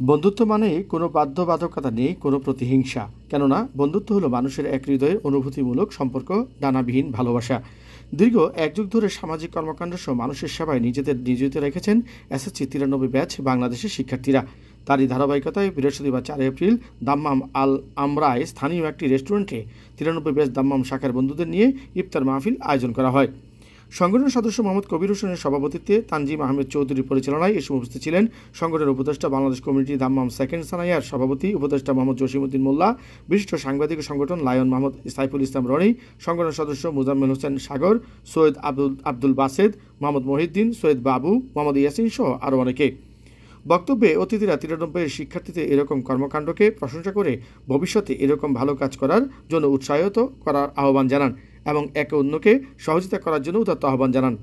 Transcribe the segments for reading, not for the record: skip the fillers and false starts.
বন্ধুত্ব মানেই কোনো বাধ্যবাধকতা নেই, কোনো প্রতিহিংসা। কেননা বন্ধুত্ব হলো মানুষের এক হৃদয়ের অনুভূতিমূলক সম্পর্ক, ডানাবিহীন ভালোবাসা। দীর্ঘ এক যুগ ধরে সামাজিক কর্মকাণ্ড সহ মানুষের সেবায় নিজেদের নিয়োজিত রেখেছেন এসএসসি 93 ব্যাচ বাংলাদেশের শিক্ষার্থীরা। তারই ধারাবাহিকতায় বৃহস্পতিবার 4 এপ্রিল দাম্মাম আল আমরায় স্থানীয় একটি রেস্টুরেন্টে 93 ব্যাচ দাম্মাম শাখার বন্ধুদের নিয়ে ইফতার মাহফিল আয়োজন করা হয়। সংগঠনের সদস্য মোহাম্মদ কবির হোসেনের সভাপতিত্বে তানজিম আহমেদ চৌধুরীর পরিচালনায় এসব উপস্থিত ছিলেন সংগঠনের উপদেষ্টা বাংলাদেশ কমিউনিটি দাম্মাম সেকেন্ড সানাইয়ার সভাপতি উপদেষ্টা মোহাম্মদ জসিমউদ্দিন মোল্লা, বিশিষ্ট সাংবাদিক সংগঠন লায়ন মোহাম্মদ সাইফুল ইসলাম রনি, সংগঠনের সদস্য মুজাম্মেল হোসেন সাগর, সৈয়দ আব্দুল বাসেদ, মোহাম্মদ মহিউদ্দিন, সৈয়দ বাবু, মোহাম্মদ ইয়াসিন সহ আরও অনেকে। বক্তব্যে অতিথিরা 93 শিক্ষার্থীদের এরকম কর্মকাণ্ডকে প্রশংসা করে ভবিষ্যতে এরকম ভালো কাজ করার জন্য উৎসাহিত করার আহ্বান জানান এবং একে অন্যকে সহযোগিতা করার জন্য উদাত্ত আহ্বান জানান।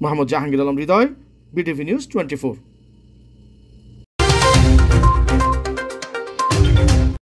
মোহাম্মদ জাহাঙ্গীর আলম হৃদয়, বিটিভি নিউজ 24।